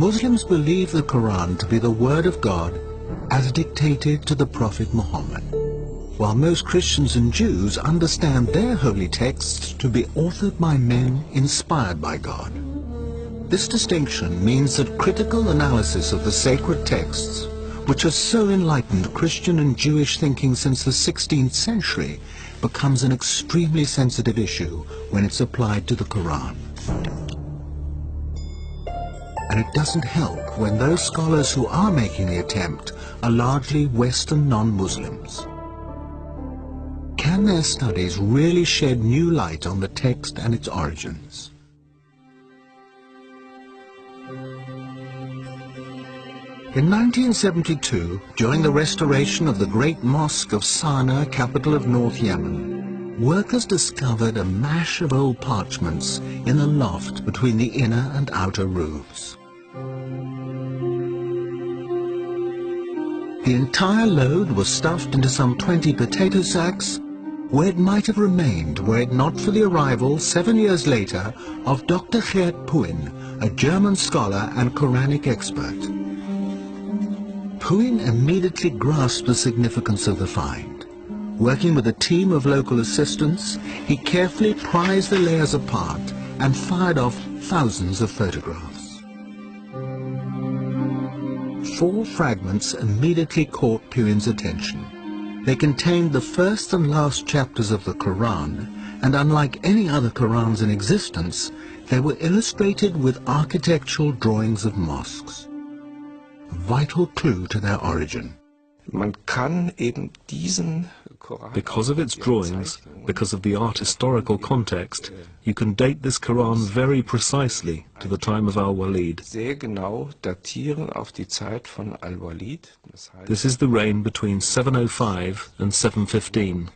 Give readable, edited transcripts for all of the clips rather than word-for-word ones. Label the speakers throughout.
Speaker 1: Muslims believe the Quran to be the word of God as dictated to the Prophet Muhammad, while most Christians and Jews understand their holy texts to be authored by men inspired by God. This distinction means that critical analysis of the sacred texts, which has so enlightened Christian and Jewish thinking since the 16th century, becomes an extremely sensitive issue when it's applied to the Quran. And it doesn't help when those scholars who are making the attempt are largely Western non-Muslims. Can their studies really shed new light on the text and its origins? In 1972, during the restoration of the Great Mosque of Sana'a, capital of North Yemen, workers discovered a mash of old parchments in the loft between the inner and outer roofs. The entire load was stuffed into some 20 potato sacks, where it might have remained were it not for the arrival 7 years later of Dr. Geert Puin, a German scholar and Quranic expert. Puin immediately grasped the significance of the find. Working with a team of local assistants, he carefully prized the layers apart and fired off thousands of photographs. 4 fragments immediately caught Puin's attention. They contained the first and last chapters of the Quran, and unlike any other Qurans in existence, they were illustrated with architectural drawings of mosques. A vital clue to their origin.
Speaker 2: Because of its drawings, because of the art historical context, you can date this Quran very precisely to the time of Al-Walid. This is the reign between 705 and 715.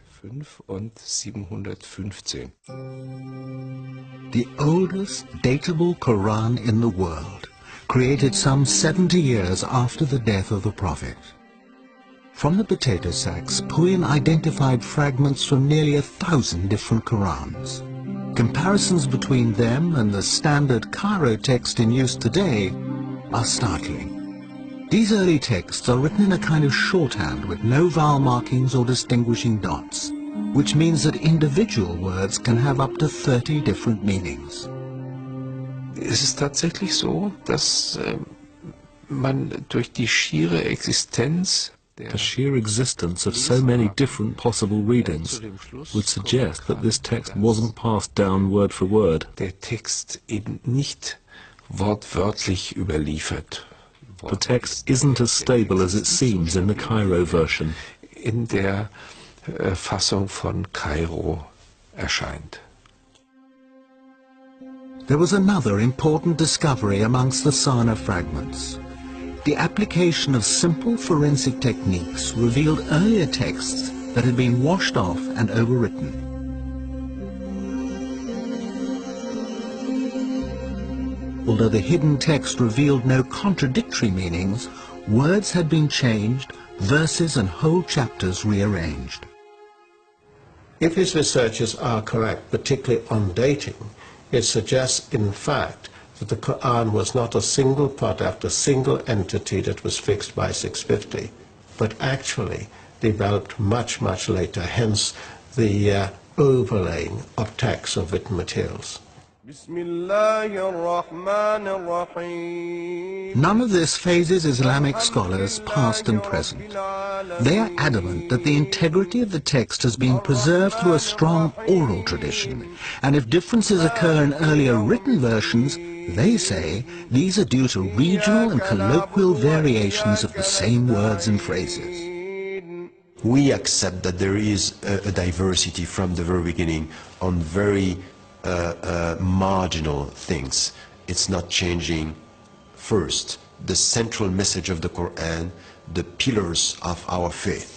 Speaker 1: The oldest datable Quran in the world, created some 70 years after the death of the Prophet. From the potato sacks, Puin identified fragments from nearly 1,000 different Qurans. Comparisons between them and the standard Cairo text in use today are startling. These early texts are written in a kind of shorthand with no vowel markings or distinguishing dots, which means that individual words can have up to 30 different meanings.
Speaker 3: Es ist tatsächlich so, dass man durch die schiere Existenz
Speaker 2: The sheer existence of so many different possible readings would suggest that this text wasn't passed down word for word.
Speaker 3: Der Text eben nicht wortwörtlich überliefert.
Speaker 2: The text isn't as stable as it seems in the Cairo version.
Speaker 3: In der Fassung von Kairo erscheint.
Speaker 1: There was another important discovery amongst the Sana'a fragments. The application of simple forensic techniques revealed earlier texts that had been washed off and overwritten. Although the hidden text revealed no contradictory meanings, words had been changed, verses and whole chapters rearranged.
Speaker 4: If his researches are correct, particularly on dating, it suggests, in fact, that the Quran was not a single product, a single entity that was fixed by 650, but actually developed much, much later, hence the overlaying of texts of written materials.
Speaker 1: None of this phases Islamic scholars, past and present. They are adamant that the integrity of the text has been preserved through a strong oral tradition, and if differences occur in earlier written versions, they say these are due to regional and colloquial variations of the same words and phrases.
Speaker 5: We accept that there is a diversity from the very beginning on very marginal things. It's not changing, first, the central message of the Quran, the pillars of our faith.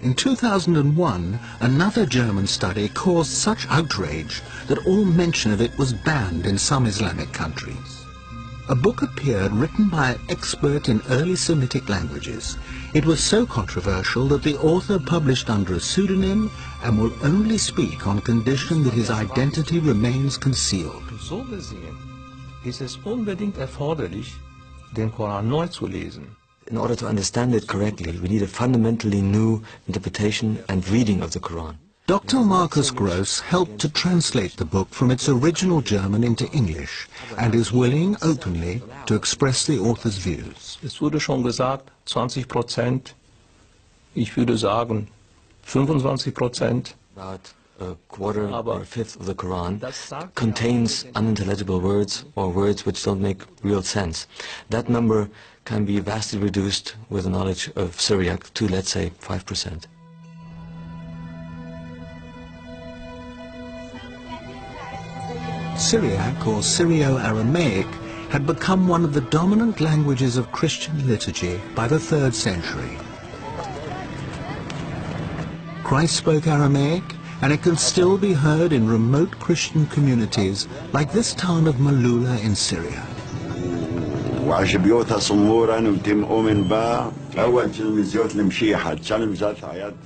Speaker 1: In 2001, another German study caused such outrage that all mention of it was banned in some Islamic countries. A book appeared written by an expert in early Semitic languages. It was so controversial that the author published under a pseudonym and will only speak on condition that his identity remains concealed.
Speaker 6: So gesehen ist es unbedingt erforderlich, den Koran neu zu lesen.
Speaker 7: In order to understand it correctly, we need a fundamentally new interpretation and reading of the Quran.
Speaker 1: Dr. Marcus Gross helped to translate the book from its original German into English and is willing openly to express the author's views.
Speaker 6: Es wurde schon gesagt, 20%, ich würde sagen 25%.
Speaker 7: About a quarter or a fifth of the Quran contains unintelligible words or words which don't make real sense. That number can be vastly reduced with the knowledge of Syriac to, let's say, 5%.
Speaker 1: Syriac, or Syrio-Aramaic, had become one of the dominant languages of Christian liturgy by the 3rd century. Christ spoke Aramaic, and it can still be heard in remote Christian communities like this town of Malula in Syria.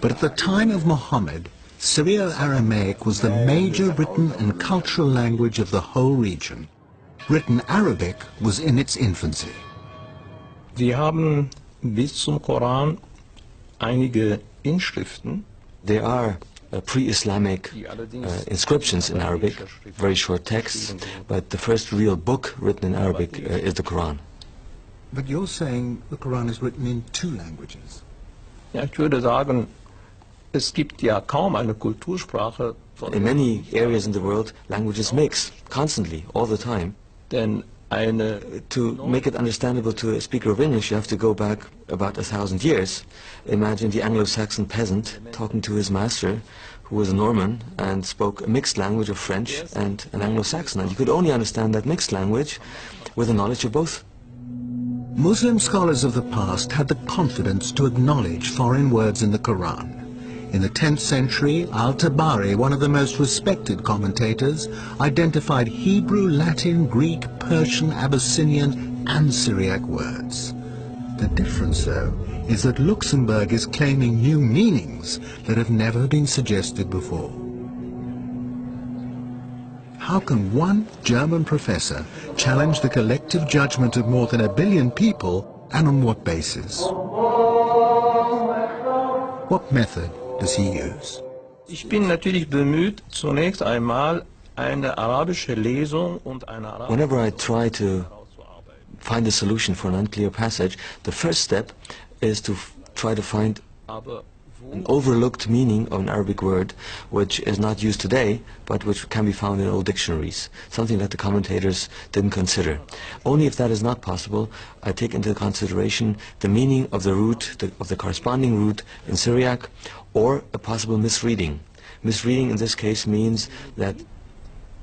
Speaker 1: But at the time of Muhammad, Syrio-Aramaic was the major written and cultural language of the whole region. Written Arabic was in its infancy.
Speaker 6: Wir haben bis zum Koran einige Inschriften.
Speaker 7: There are pre-Islamic inscriptions in Arabic, very short texts, but the first real book written in Arabic is the Quran.
Speaker 1: But you're saying the Quran is written in 2 languages.
Speaker 6: Ja, ich würde sagen, es gibt ja kaum eine Kultursprache.
Speaker 7: In many areas in the world, languages mix constantly, all the time.
Speaker 6: Denn
Speaker 7: to make it understandable to a speaker of English, you have to go back about 1,000 years. Imagine the Anglo-Saxon peasant talking to his master, who was a Norman and spoke a mixed language of French and an Anglo-Saxon. And you could only understand that mixed language with a knowledge of both.
Speaker 1: Muslim scholars of the past had the confidence to acknowledge foreign words in the Quran. In the 10th century, Al-Tabari, one of the most respected commentators, identified Hebrew, Latin, Greek, Persian, Abyssinian and Syriac words. The difference, though, is that Luxembourg is claiming new meanings that have never been suggested before. How can one German professor challenge the collective judgment of more than 1 billion people, and on what basis? What method does he use?
Speaker 6: Ich bin natürlich bemüht, zunächst einmal eine arabische Lesung und eine arabische.
Speaker 7: Whenever I try to find a solution for an unclear passage, the first step is to try to find an overlooked meaning of an Arabic word which is not used today, but which can be found in old dictionaries, something that the commentators didn't consider. Only if that is not possible, I take into consideration the meaning of the root, of the corresponding root in Syriac, or a possible misreading. Misreading in this case means that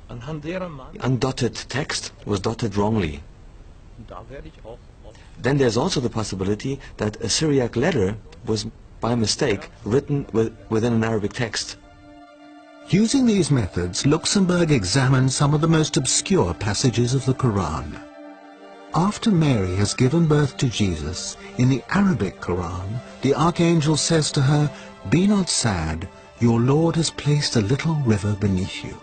Speaker 7: undotted text was dotted wrongly. Then there's also the possibility that a Syriac letter was by mistake written within an Arabic text.
Speaker 1: Using these methods, Luxembourg examined some of the most obscure passages of the Quran. After Mary has given birth to Jesus, in the Arabic Quran, the archangel says to her, "Be not sad, your Lord has placed a little river beneath you."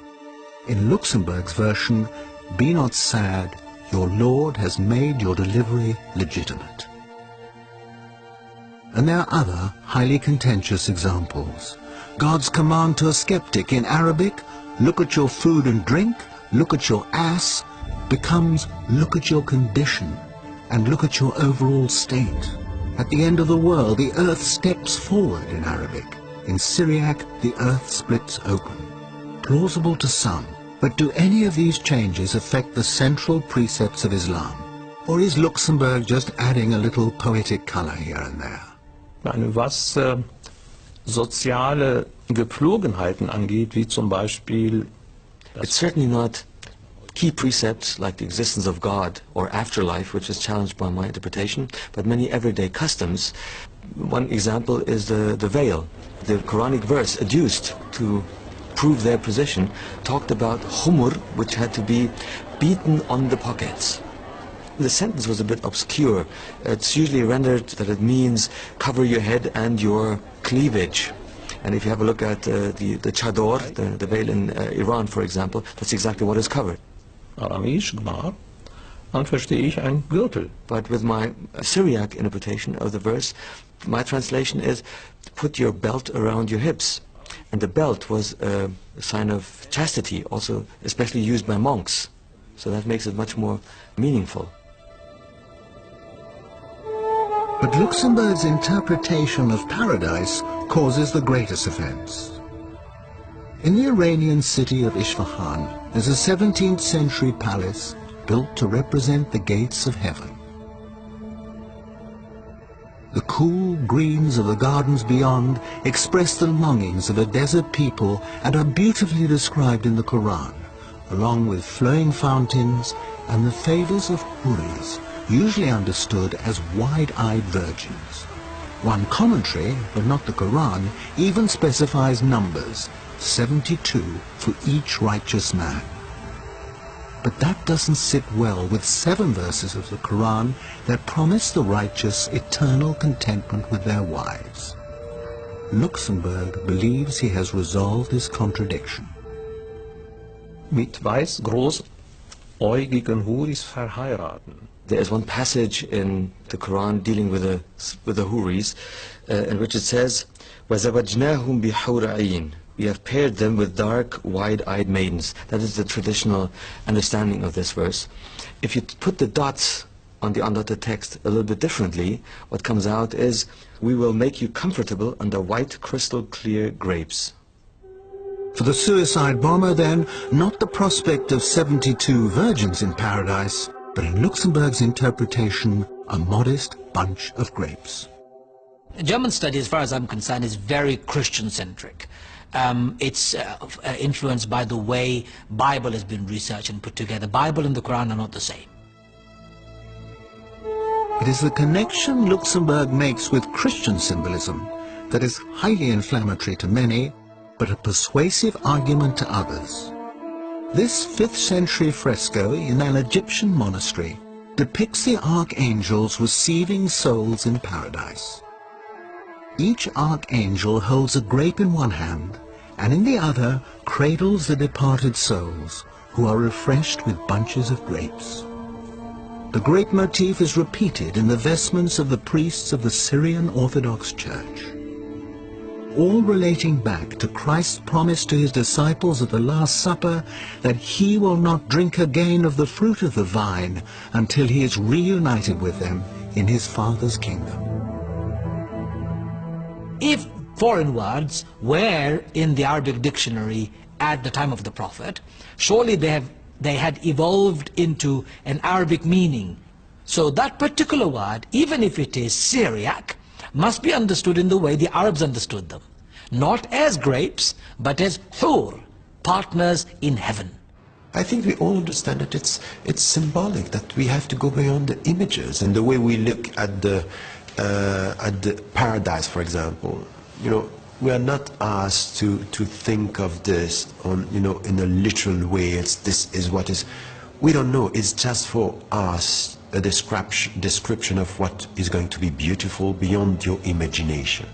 Speaker 1: In Luxembourg's version, "Be not sad, your Lord has made your delivery legitimate." And there are other highly contentious examples. God's command to a skeptic in Arabic, "Look at your food and drink, look at your ass," becomes "Look at your condition and look at your overall state." At the end of the world, the earth steps forward in Arabic. In Syriac, the earth splits open. Plausible to some, but do any of these changes affect the central precepts of Islam? Or is Luxembourg just adding a little poetic color here and there?
Speaker 6: Was soziale Gepflogenheiten angeht, wie zum Beispiel...
Speaker 7: It's certainly not key precepts like the existence of God or afterlife, which is challenged by my interpretation, but many everyday customs. One example is the veil. The Quranic verse adduced to prove their position talked about humur, which had to be beaten on the pockets. The sentence was a bit obscure. It's usually rendered that it means cover your head and your cleavage. And if you have a look at the chador, the veil in Iran, for example, that's exactly what is covered.
Speaker 6: Aramäisch war, dann verstehe ich ein Gürtel.
Speaker 7: But with my Syriac interpretation of the verse, my translation is, put your belt around your hips. And the belt was a sign of chastity, also especially used by monks. So that makes it much more meaningful.
Speaker 1: But Luxemburg's interpretation of paradise causes the greatest offense. In the Iranian city of Isfahan, there's a 17th century palace built to represent the gates of heaven. The cool greens of the gardens beyond express the longings of a desert people and are beautifully described in the Quran, along with flowing fountains and the favors of huris, usually understood as wide-eyed virgins. One commentary, but not the Quran, even specifies numbers, 72 for each righteous man. But that doesn't sit well with 7 verses of the Quran that promise the righteous eternal contentment with their wives. Luxemburg believes he has resolved this contradiction.
Speaker 6: Mit weiß großäugigen Huris verheiraten.
Speaker 7: There is one passage in the Quran dealing with the Huris, in which it says, وَزَوَجْنَاهُمْ بِحُورَ عِينٍ. We have paired them with dark, wide-eyed maidens. That is the traditional understanding of this verse. If you put the dots on the undotted text a little bit differently, what comes out is, we will make you comfortable under white, crystal-clear grapes.
Speaker 1: For the suicide bomber, then, not the prospect of 72 virgins in paradise, but in Luxemburg's interpretation, a modest bunch of grapes.
Speaker 8: German study, as far as I'm concerned, is very Christian-centric. It's influenced by the way Bible has been researched and put together. Bible and the Quran are not the same.
Speaker 1: It is the connection Luxemburg makes with Christian symbolism that is highly inflammatory to many, but a persuasive argument to others. This 5th century fresco in an Egyptian monastery depicts the archangels receiving souls in paradise. Each archangel holds a grape in one hand, and in the other cradles the departed souls, who are refreshed with bunches of grapes. The grape motif is repeated in the vestments of the priests of the Syrian Orthodox Church, all relating back to Christ's promise to his disciples at the Last Supper that he will not drink again of the fruit of the vine until he is reunited with them in his Father's kingdom.
Speaker 8: If foreign words were in the Arabic dictionary at the time of the Prophet, surely they had evolved into an Arabic meaning. So that particular word, even if it is Syriac, must be understood in the way the Arabs understood them. Not as grapes, but as hur, partners in heaven.
Speaker 5: I think we all understand that it's symbolic, that we have to go beyond the images and the way we look at the paradise, for example. You know, we are not asked to think of this on, you know, in a literal way. This is what is. We don't know. It's just for us a description of what is going to be beautiful beyond your imagination.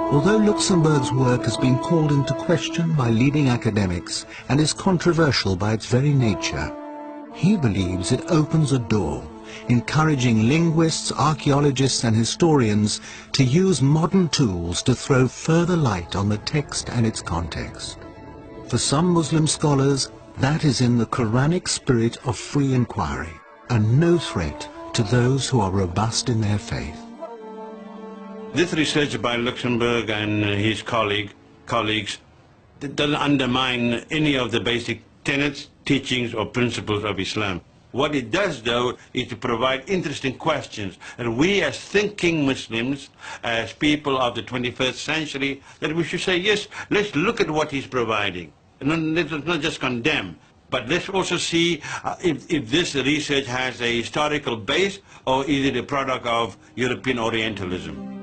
Speaker 1: Although Luxemburg's work has been called into question by leading academics and is controversial by its very nature, he believes it opens a door, encouraging linguists, archaeologists and historians to use modern tools to throw further light on the text and its context. For some Muslim scholars, that is in the Quranic spirit of free inquiry, and no threat to those who are robust in their faith.
Speaker 9: This research by Luxemburg and his colleagues doesn't undermine any of the basic tenets, teachings or principles of Islam. What it does, though, is to provide interesting questions. And we as thinking Muslims, as people of the 21st century, that we should say, yes, let's look at what he's providing. And let's not just condemn, but let's also see if this research has a historical base or is it a product of European Orientalism.